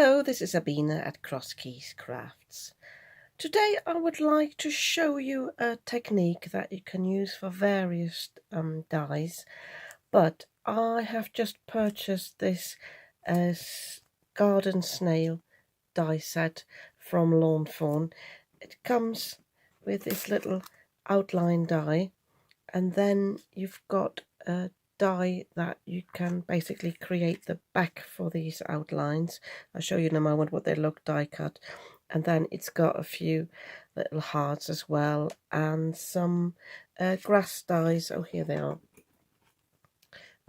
Hello, this is Sabina at Cross Keys Crafts. Today I would like to show you a technique that you can use for various dies, but I have just purchased this garden snail die set from Lawn Fawn. It comes with this little outline die, and then you've got a die that you can basically create the back for these outlines. I'll show you in a moment what they look die cut. And then it's got a few little hearts as well, and some grass dies. Oh, here they are.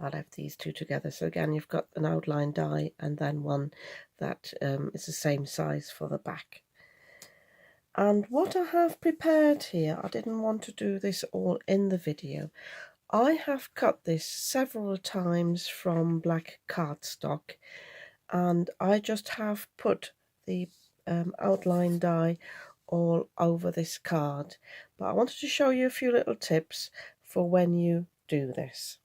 I'll have these two together. So again, you've got an outline die and then one that is the same size for the back. And what I have prepared here, I didn't want to do this all in the video. I have cut this several times from black cardstock, and I just have put the outline die all over this card. But I wanted to show you a few little tips for when you do this.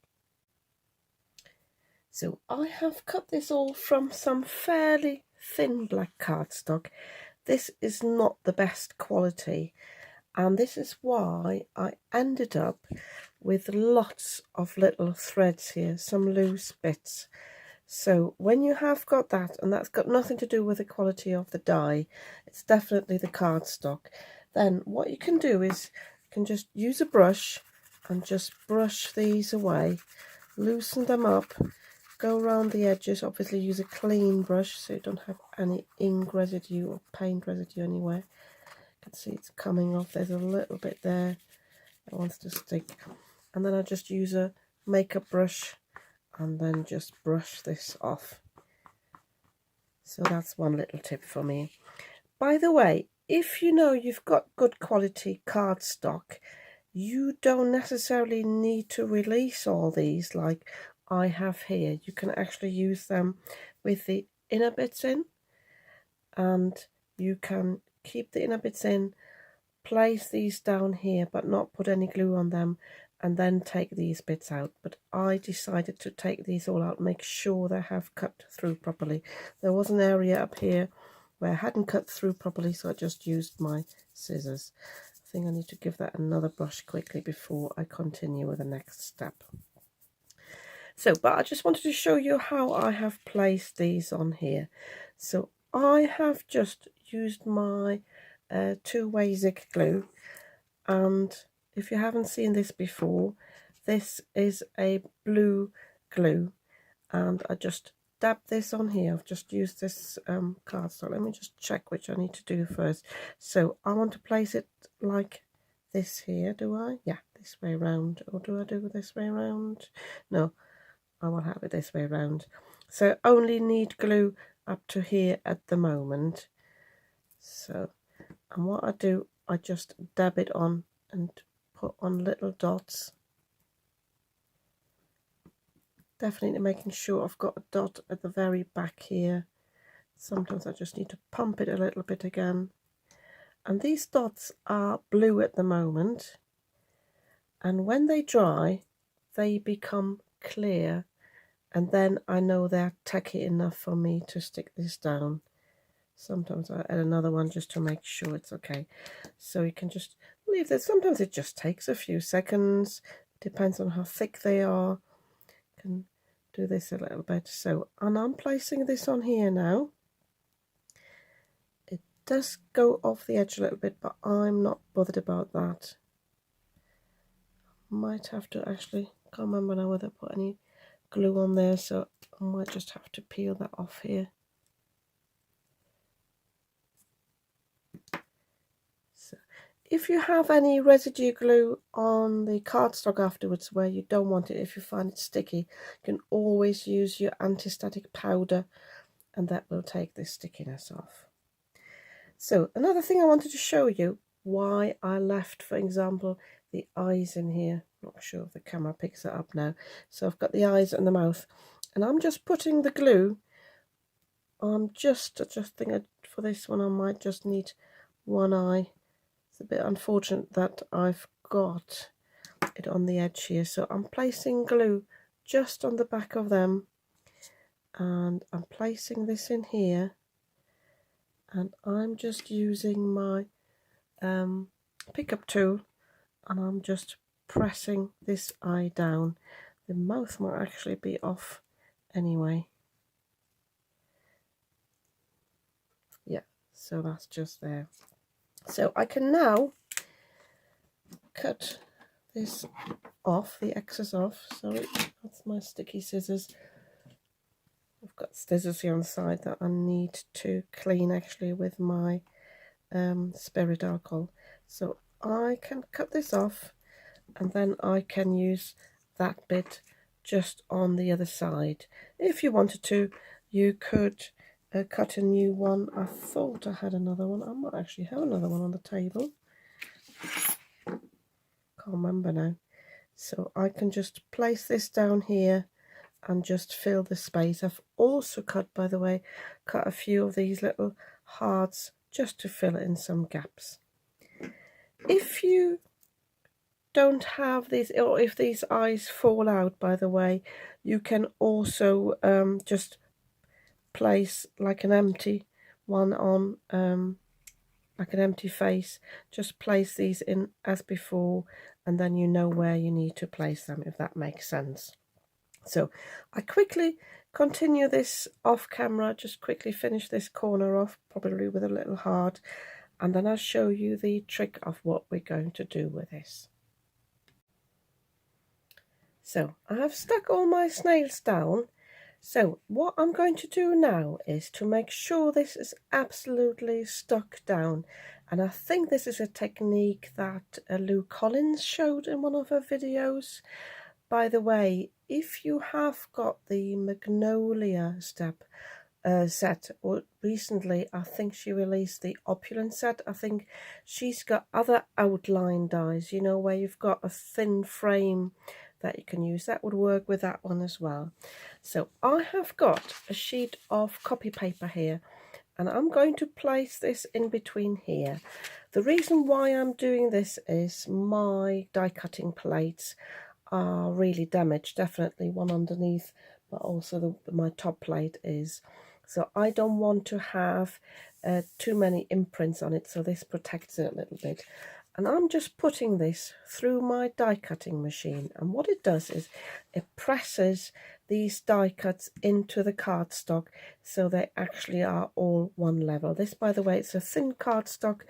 So I have cut this all from some fairly thin black cardstock. This is not the best quality, and this is why I ended up with lots of little threads here, some loose bits. So when you have got that, and that's got nothing to do with the quality of the die, it's definitely the cardstock, then what you can do is you can just use a brush and just brush these away, loosen them up, go around the edges. Obviously use a clean brush so you don't have any ink residue or paint residue anywhere. You can see it's coming off. There's a little bit there that wants to stick. And then I just use a makeup brush and then just brush this off. So that's one little tip for me. By the way, if you know you've got good quality cardstock, you don't necessarily need to release all these like I have here. You can actually use them with the inner bits in, and you can keep the inner bits in, place these down here but not put any glue on them, and then take these bits out. But I decided to take these all out, make sure they have cut through properly. There was an area up here where I hadn't cut through properly, so I just used my scissors. I think I need to give that another brush quickly before I continue with the next step. So, but I just wanted to show you how I have placed these on here. So I have just used my two-way Zig glue, and if you haven't seen this before, this is a blue glue, and I just dab this on here. I've just used this cardstock. Let me just check which I need to do first. So I want to place it like this here, do I? Yeah, this way around. Or do I do it this way around? No, I will have it this way around. So only need glue up to here at the moment. So, and what I do, I just dab it on and put on little dots. Definitely making sure I've got a dot at the very back here. Sometimes I just need to pump it a little bit again. And these dots are blue at the moment, and when they dry they become clear, and then I know they're tacky enough for me to stick this down. Sometimes I add another one just to make sure it's okay. So you can just leave this. Sometimes it just takes a few seconds, depends on how thick they are. You can do this a little bit. So, and I'm placing this on here now. It does go off the edge a little bit, but I'm not bothered about that. Might have to actually, can't remember now whether I put any glue on there, so I might just have to peel that off here. So if you have any residue glue on the cardstock afterwards where you don't want it, if you find it sticky, you can always use your anti-static powder, and that will take the stickiness off. So another thing I wanted to show you, why I left, for example, the eyes in here. Not sure if the camera picks it up now. So I've got the eyes and the mouth, and I'm just putting the glue. I just think for this one I might just need one eye. It's a bit unfortunate that I've got it on the edge here, so I'm placing glue just on the back of them, and I'm placing this in here, and I'm just using my pickup tool, and I'm just pressing this eye down. The mouth might actually be off anyway. Yeah, so that's just there. So I can now cut this off, the excess off. Sorry, that's my sticky scissors. I've got scissors here on the side that I need to clean actually with my spirit alcohol. So I can cut this off, and then I can use that bit just on the other side. If you wanted to, you could cut a new one. I thought I had another one. I might actually have another one on the table. Can't remember now. So I can just place this down here and just fill the space. I've also cut, by the way, cut a few of these little hearts just to fill in some gaps. If you don't have these, or if these eyes fall out, by the way, you can also just place like an empty one on, like an empty face. Just place these in as before, and then you know where you need to place them, if that makes sense. So I quickly continue this off camera, just quickly finish this corner off, probably with a little heart, and then I'll show you the trick of what we're going to do with this. So I have stuck all my snails down. So what I'm going to do now is to make sure this is absolutely stuck down. And I think this is a technique that Lou Collins showed in one of her videos. By the way, if you have got the Magnolia set, or recently I think she released the Opulent set, I think she's got other outline dies, you know, where you've got a thin frame that you can use. That would work with that one as well. So I have got a sheet of copy paper here, and I'm going to place this in between here. The reason why I'm doing this is my die cutting plates are really damaged, definitely one underneath, but also my top plate is. So I don't want to have too many imprints on it, so this protects it a little bit. And I'm just putting this through my die cutting machine, and what it does is it presses these die cuts into the cardstock so they actually are all one level. This, by the way, it's a thin cardstock,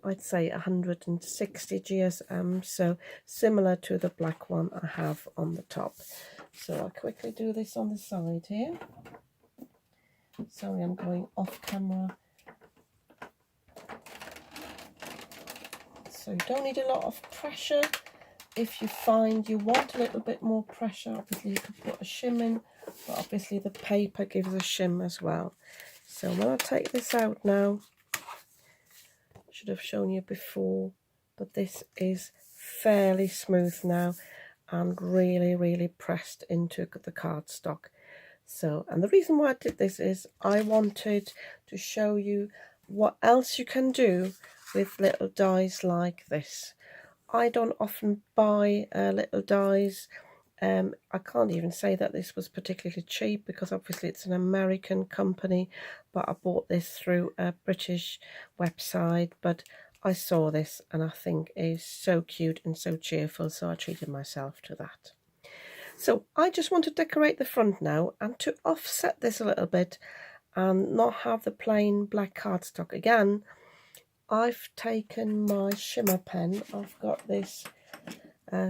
I'd say 160 GSM, so similar to the black one I have on the top. So I'll quickly do this on the side here. Sorry, I'm going off camera. So you don't need a lot of pressure. If you find you want a little bit more pressure, obviously you could put a shim in, but obviously the paper gives a shim as well. So when I take this out now, should have shown you before, but this is fairly smooth now and really pressed into the cardstock. So, and the reason why I did this is I wanted to show you what else you can do with little dies like this. I don't often buy little dies. I can't even say that this was particularly cheap, because obviously it's an American company, but I bought this through a British website. But I saw this and I think it's so cute and so cheerful, so I treated myself to that. So I just want to decorate the front now, and to offset this a little bit and not have the plain black cardstock again, I've taken my shimmer pen. I've got this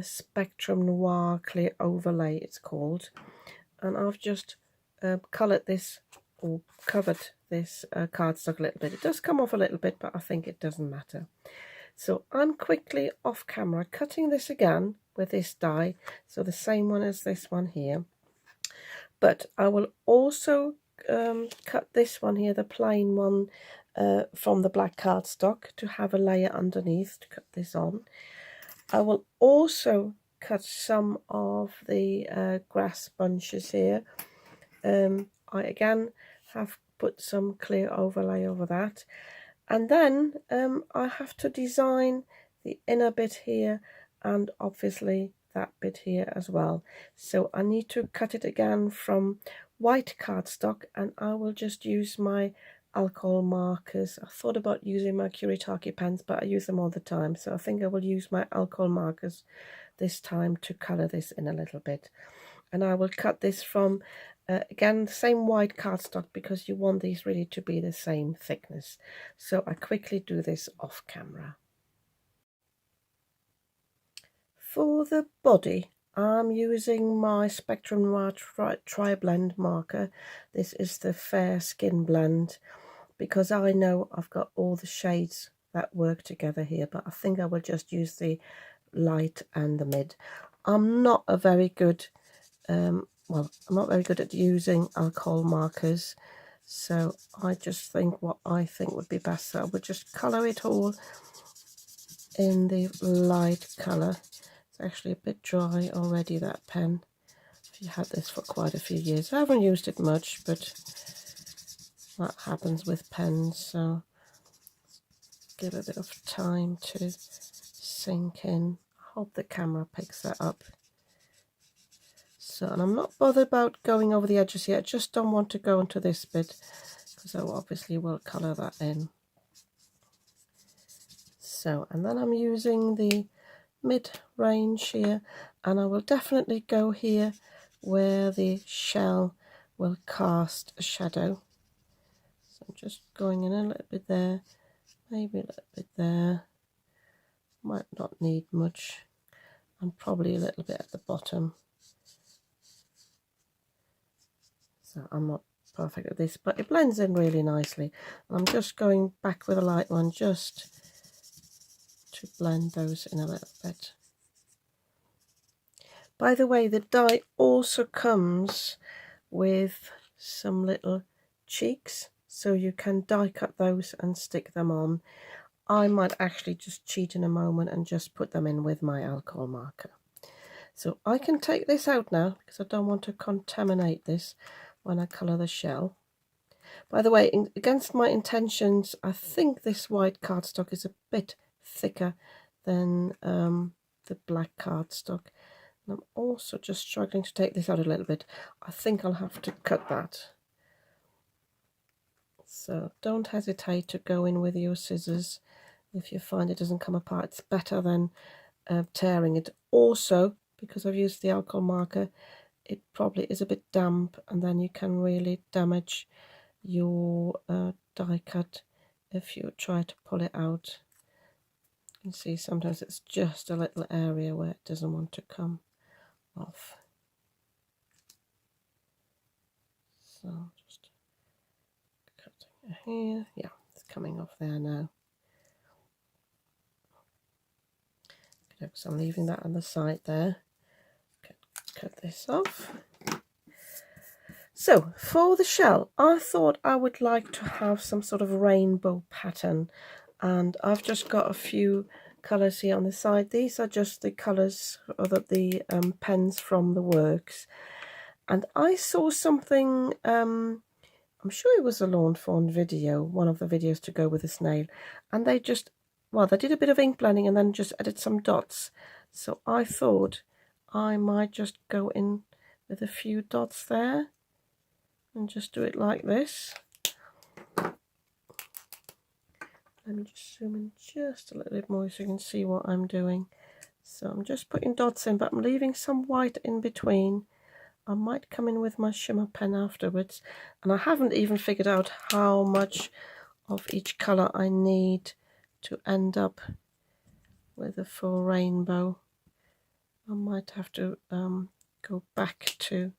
Spectrum Noir Clear Overlay, it's called, and I've just coloured this, or covered this cardstock a little bit. It does come off a little bit, but I think it doesn't matter. So I'm quickly off camera cutting this again with this die, so the same one as this one here, but I will also cut this one here, the plain one, from the black cardstock, to have a layer underneath to cut this on. I will also cut some of the grass bunches here. I again have put some clear overlay over that, and then I have to design the inner bit here and obviously that bit here as well. So I need to cut it again from white cardstock, and I will just use my alcohol markers. I thought about using my Kuretake pens, but I use them all the time, so I think I will use my alcohol markers this time to colour this in a little bit. And I will cut this from, again, the same white cardstock, because you want these really to be the same thickness. So I quickly do this off camera. For the body, I'm using my Spectrum Noir Tri-Blend marker. This is the Fair Skin Blend, because I know I've got all the shades that work together here, but I think I will just use the light and the mid. I'm not a very good, I'm not very good at using alcohol markers, so I just think what I think would be best. So I would just colour it all in the light colour. It's actually a bit dry already, that pen. I've had this for quite a few years. I haven't used it much, but that happens with pens, so give a bit of time to sink in. I hope the camera picks that up. So, and I'm not bothered about going over the edges yet. I just don't want to go into this bit, because I obviously will colour that in. So, and then I'm using the mid-range here, and I will definitely go here where the shell will cast a shadow. So I'm just going in a little bit there, maybe a little bit there, might not need much, and probably a little bit at the bottom. So I'm not perfect at this, but it blends in really nicely. And I'm just going back with a light one just to blend those in a little bit. By the way, the die also comes with some little cheeks, so you can die cut those and stick them on. I might actually just cheat in a moment and just put them in with my alcohol marker. So I can take this out now, because I don't want to contaminate this when I colour the shell. By the way, against my intentions, I think this white cardstock is a bit thicker than the black cardstock. And I'm also just struggling to take this out a little bit. I think I'll have to cut that. So don't hesitate to go in with your scissors if you find it doesn't come apart. It's better than tearing it. Also, because I've used the alcohol marker, it probably is a bit damp, and then you can really damage your die cut if you try to pull it out. You can see sometimes it's just a little area where it doesn't want to come off. So just cutting it here. Yeah, it's coming off there now. Okay, so I'm leaving that on the side there. Cut this off. So for the shell, I thought I would like to have some sort of rainbow pattern, and I've just got a few colours here on the side. These are just the colours of the pens from the works, and I saw something, I'm sure it was a Lawn Fawn video, one of the videos to go with the snail, and they just, well, they did a bit of ink blending and then just added some dots. So I thought I might just go in with a few dots there and just do it like this. Let me just zoom in just a little bit more so you can see what I'm doing. So I'm just putting dots in, but I'm leaving some white in between. I might come in with my shimmer pen afterwards, and I haven't even figured out how much of each colour I need to end up with a full rainbow. I might have to go back to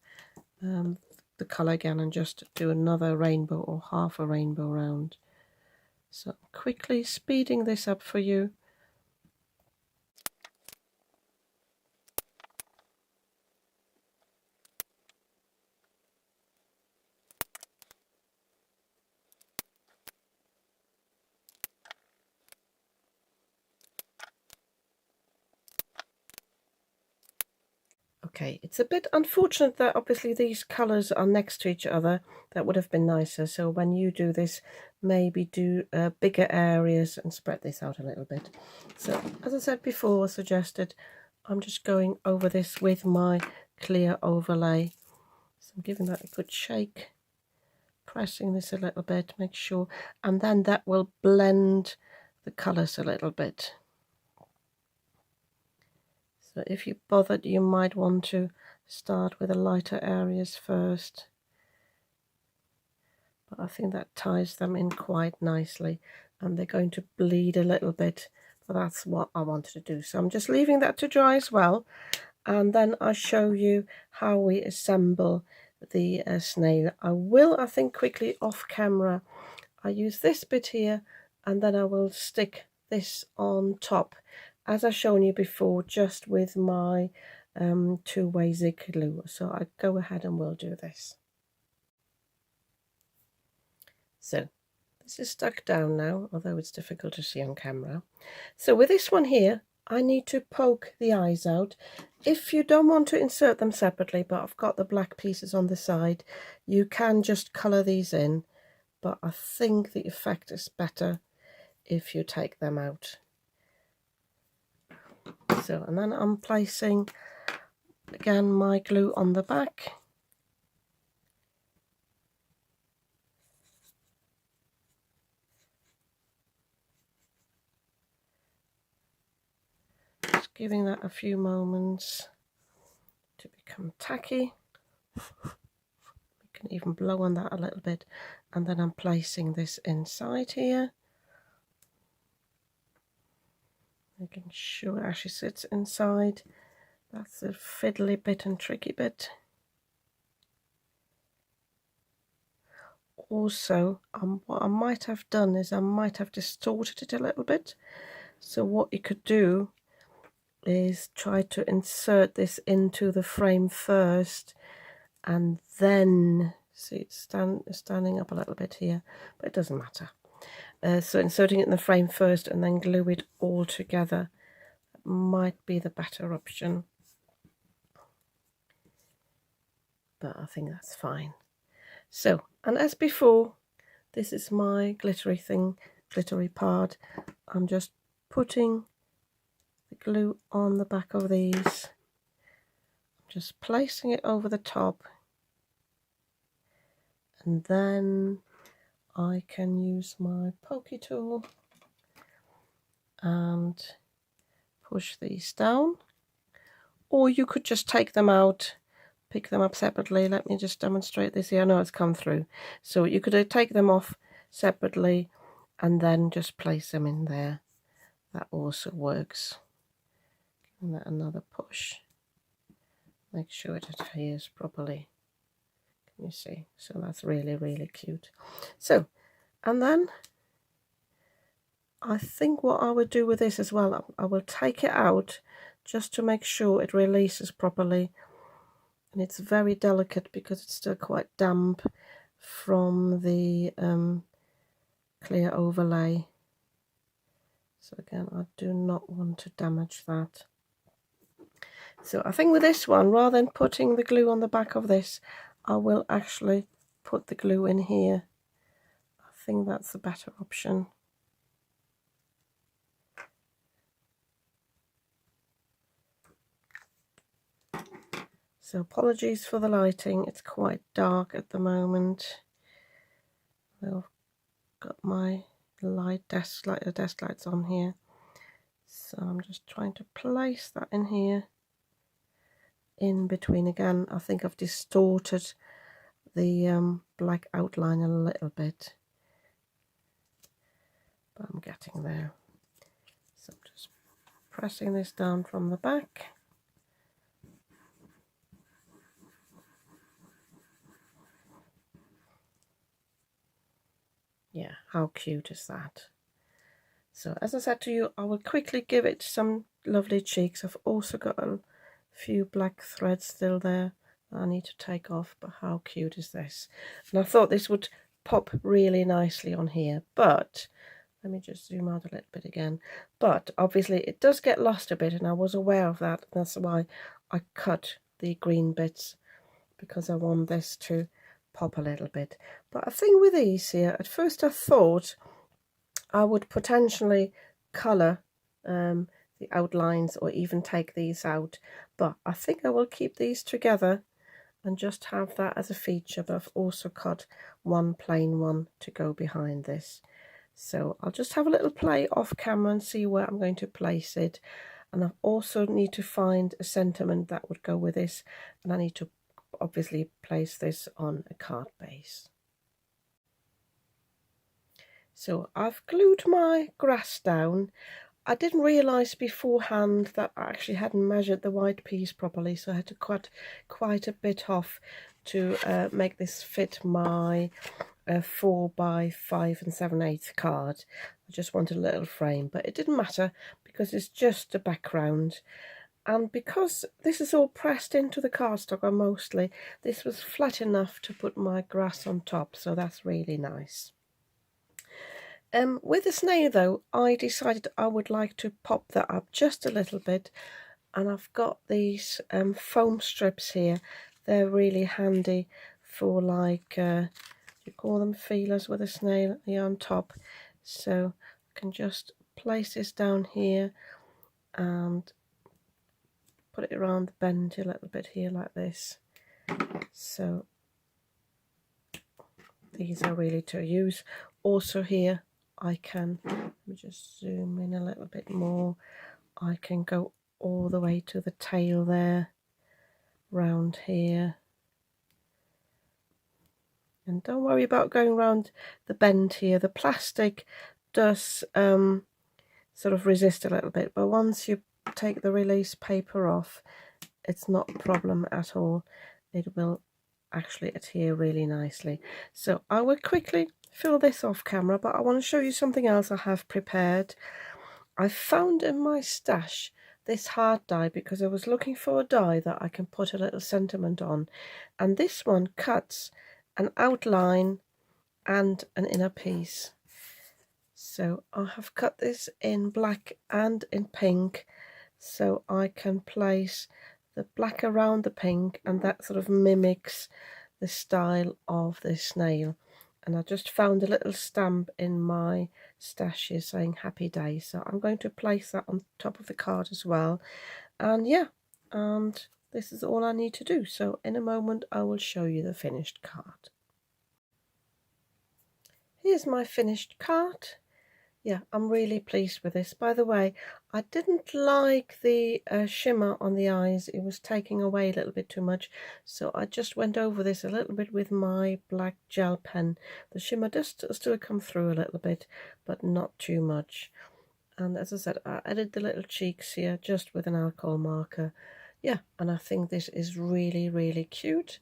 the colour again and just do another rainbow or half a rainbow round. So quickly speeding this up for you. Okay, it's a bit unfortunate that obviously these colours are next to each other. That would have been nicer. So when you do this, maybe do bigger areas and spread this out a little bit. So as I said before, suggested, I'm just going over this with my clear overlay. So I'm giving that a good shake pressing this a little bit, make sure, and then that will blend the colours a little bit. So if you're bothered, you might want to start with the lighter areas first. But I think that ties them in quite nicely, and they're going to bleed a little bit, but that's what I wanted to do. So I'm just leaving that to dry as well, and then I'll show you how we assemble the snail. I will, I think, quickly off camera. I use this bit here, and then I will stick this on top, as I've shown you before, just with my two-way zig glue. So I go ahead and we'll do this. So this is stuck down now, although it's difficult to see on camera. So with this one here, I need to poke the eyes out. If you don't want to insert them separately, but I've got the black pieces on the side, you can just colour these in, but I think the effect is better if you take them out. So, and then I'm placing again my glue on the back. Just giving that a few moments to become tacky. We can even blow on that a little bit, and then I'm placing this inside here, making sure it actually sits inside. That's the fiddly bit and tricky bit. Also, what I might have done is I might have distorted it a little bit. So what you could do is try to insert this into the frame first, and then see it's standing up a little bit here, but it doesn't matter. So inserting it in the frame first and then glue it all together might be the better option, but I think that's fine. So, and as before, this is my glittery part. I'm just putting the glue on the back of these, just placing it over the top, and then I can use my pokey tool and push these down, or you could just take them out, pick them up separately. Let me just demonstrate this here. I know it's come through. So you could take them off separately and then just place them in there. That also works. Give that another push. Make sure it adheres properly. Can you see? So that's really, really cute. So, and then I think what I would do with this as well, I will take it out just to make sure it releases properly. And it's very delicate because it's still quite damp from the clear overlay. So again, I do not want to damage that. So I think with this one, rather than putting the glue on the back of this, I will actually put the glue in here. I think that's the better option. So apologies for the lighting, it's quite dark at the moment. I've got my desk lights on here. So I'm just trying to place that in here, in between. Again, I think I've distorted the black outline a little bit, but I'm getting there. So I'm just pressing this down from the back. Yeah, how cute is that? So as I said to you, I will quickly give it some lovely cheeks. I've also got a few black threads still there that I need to take off, but how cute is this? And I thought this would pop really nicely on here, but let me just zoom out a little bit again. But obviously it does get lost a bit, and I was aware of that. That's why I cut the green bits, because I want this to pop a little bit. But I think with these here, at first I thought I would potentially colour the outlines or even take these out, but I think I will keep these together and just have that as a feature. But I've also cut one plain one to go behind this. So I'll just have a little play off camera and see where I'm going to place it. And I also need to find a sentiment that would go with this, and I need to obviously place this on a card base. So I've glued my grass down. I didn't realise beforehand that I actually hadn't measured the white piece properly, so I had to cut quite a bit off to make this fit my 4 by 5 7/8 card. I just wanted a little frame, but it didn't matter because it's just a background. And because this is all pressed into the cardstock, or mostly, this was flat enough to put my grass on top, so that's really nice. With the snail though, I decided I would like to pop that up just a little bit, and I've got these foam strips here. They're really handy for, like, you call them feelers with a snail here on top. So I can just place this down here and put it around the bend a little bit here like this. So these are really to use. Also here I can, let me just zoom in a little bit more, I can go all the way to the tail there, round here. And don't worry about going around the bend here. The plastic does sort of resist a little bit, but once you take the release paper off, it's not a problem at all. It will actually adhere really nicely. So I will quickly fill this off camera, but I want to show you something else I have prepared. I found in my stash this hard die because I was looking for a die that I can put a little sentiment on, and this one cuts an outline and an inner piece. So I have cut this in black and in pink, so I can place the black around the pink, and that sort of mimics the style of the snail. And I just found a little stamp in my stash here saying happy day, so I'm going to place that on top of the card as well. And yeah, and this is all I need to do. So in a moment I will show you the finished card. Here's my finished card. Yeah, I'm really pleased with this. By the way, I didn't like the shimmer on the eyes. It was taking away a little bit too much, so I just went over this a little bit with my black gel pen. The shimmer does still come through a little bit, but not too much. And as I said, I added the little cheeks here just with an alcohol marker. Yeah, and I think this is really, really cute,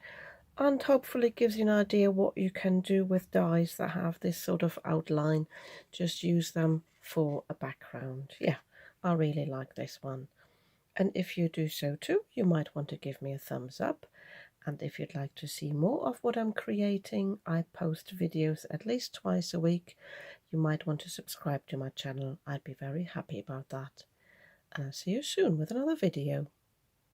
and hopefully gives you an idea what you can do with dies that have this sort of outline. Just use them for a background. Yeah, I really like this one. And if you do so too, you might want to give me a thumbs up. And if you'd like to see more of what I'm creating, I post videos at least twice a week. You might want to subscribe to my channel. I'd be very happy about that. And I'll see you soon with another video.